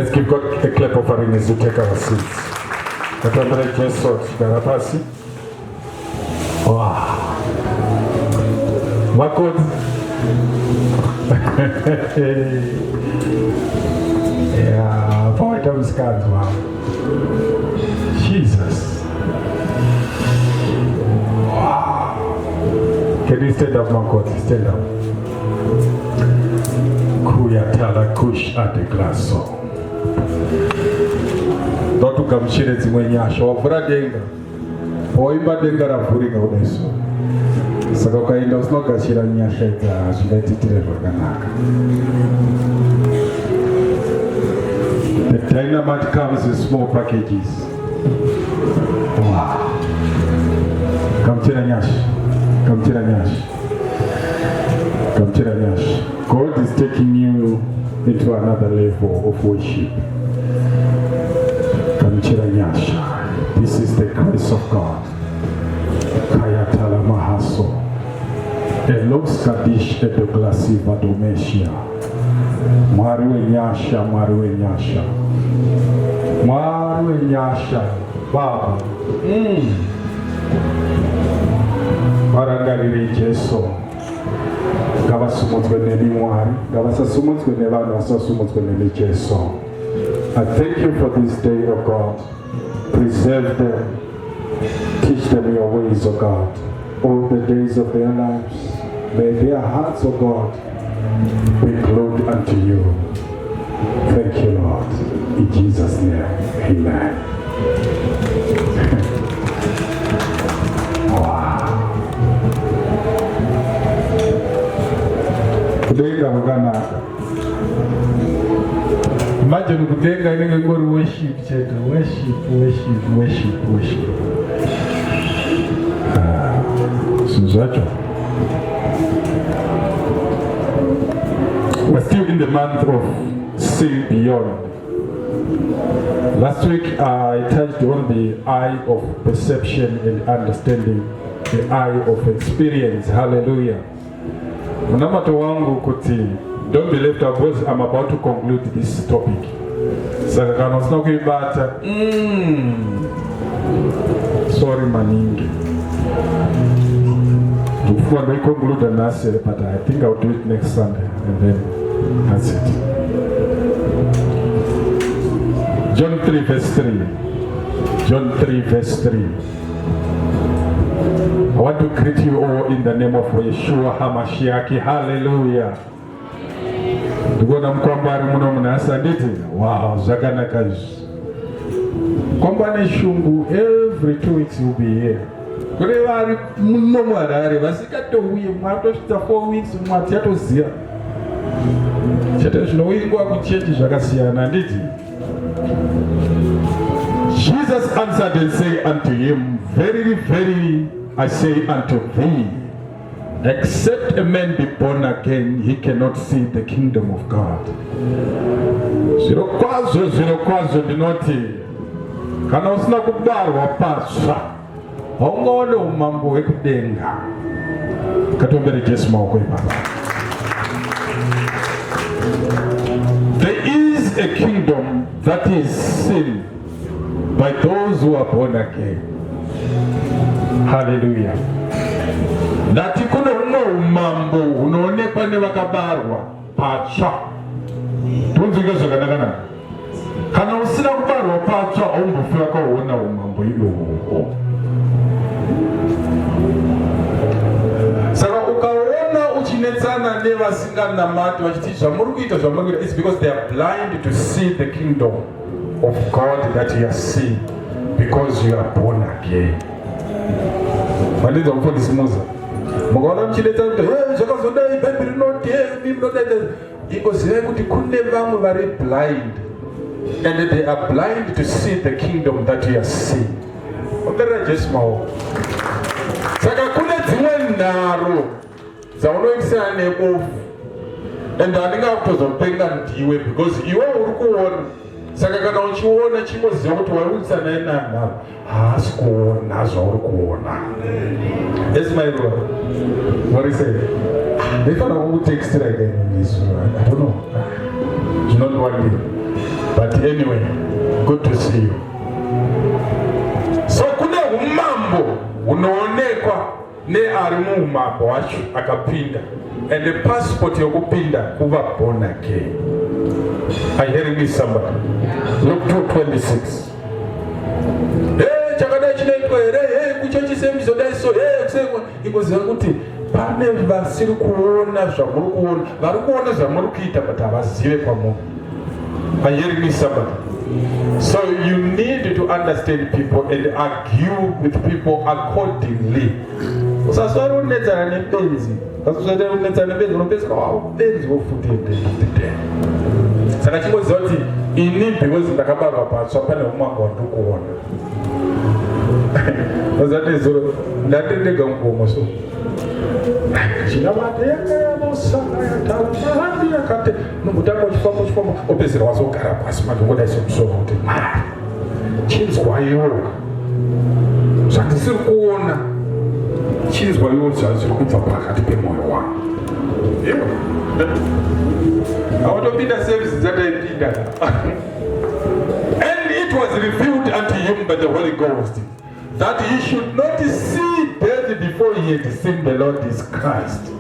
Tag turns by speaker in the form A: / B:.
A: Let's give God a clap offering as we take our seats. Katambere Jesu darapasi. Wow. Makod. Yeah, point of scars, wow. Jesus. Wow. Can you stand up, Makod? Stand up. Kuyatala kush at the glasso. Dotu kamshire zimwe nyasha wavura denga poimba denga ravhurika kudeso saka ukaenda usinogashira nyasha idza zvingaititire zvakanaka. The dynamite comes in small packages. Wow. Kamchira nyasha, kamchira nyasha, kamchira nyasha. God is taking you into another level of worship. This is the grace of God. Kayatala Mahaso. Elos Kadish Edoglasi Vadomeshia. Marwe Nyasha, Marwe Nyasha. Marwe Nyasha. Baba. Marangari Jeso. Gavasumutswe Mwari. Gavasasumutswe Nevano, Sasumutswe Jeso. I thank you for this day, O God. Preserve them. Teach them your ways, O God. All the days of their lives. May their hearts, O God, be glued unto you. Thank you, Lord. In Jesus' name, amen. Wow. Today, I'm gonna imagine kutenga inenge ngori worship chetu, worship. Suzacho. We're still in the month of Seeing Beyond. Last week I touched on the eye of perception and understanding, the eye of experience. Hallelujah. Munamato wangu kuti, don't be left out because I'm about to conclude this topic. Saka kana usina kuibata. Sorry maningi. Before I conclude the last year, but I think I'll do it next Sunday, and then that's it. John 3 verse 3. John 3 verse 3. I want to greet you all in the name of Yeshua HaMashiach. Hallelujah. Ndikona mkwambari muno munasa nditi wow zvakanaka izvi kwambane shungu every 2 weeks will be here kune vari muno mwarare vasikatouye mwatosvitsa 4 weeks mwati yatoziya chete zvinowingwa kuchechi zvakasiyana nditi. Jesus answered and said unto him, Verily, verily, I say unto thee, except a man be born again, he cannot see the kingdom of God. Zvirokwazvo ndinoti, kana usina kubarwa patsva, haungaone umambo hwekudenga. Katombere Jesu maoko ipapa. There is a kingdom that is seen by those who are born again. Hallelujah. Ndati kuno umambo unoonekwa nevakabarwa patsva. Tunzike zvakanaka. Kana usina kubarwa patsva haumbofi wakaona umambo iwohwo. Saka ukaona uchinetsana nevasinganamati vachiti zvamuri kuita zvamuri kuita, it's because they are blind to see the kingdom of God that you are seeing because you are born again. Mandinza kufundisa muza. Mukaona mchinetsana kuti zvakazodai Bible rinoti ikozive kuti kune vamwe vari blind and they are blind to see the kingdom that you are seeing. Omberera Jesu maoko. Saka kune dzimwe nharo dzaunoisana nebofu and handingakutozopenga ndiwe because iwe uri kuona. Saka kana uchiona chingoziva kuti waiudzana naye nanharo haasi kuona zvauri kuona. Yes, my brother. What is it? They thought I would text it again in this. I don't know. Do not want it. But anyway, good to see you. So kune umambo unoonekwa ne arimu umambo wacho akapinda, and the passport yokupinda kuva born again. Are you hearing me, somebody? Luke 2:26. Chakadai chinoitwa here kuchochisemi zodaiso kusekwa ikoziva kuti pane vasiri kuona zvamuri kuona, vari kuona zvamuri kuita but havazive kwamuri. Are you hearing me, somebody? So you need to understand people and argue with people accordingly. Usaswari unetsana nebenzi, usaswari unetsana nebenzi, unopesika benzi wofuti endedide. Saka chingoziva kuti ini because ndakabarwa patsva pane umambo wandikuona. Uzati zuro ndatendega ngomo so. Chinabate yakayamosaka yataramahandi yakate nomutanga chifambo opezera wazogara pasi madhokodha isomusoro kuti mari chinzwayo zvandisiri kuona, chinzwayo zvazviri kubva pakati pemwoyo wangu. Awatopinda service dzataipinda. And it was revealed unto him by the Holy Ghost that he should not see death before he had seen the Lord Jesus Christ.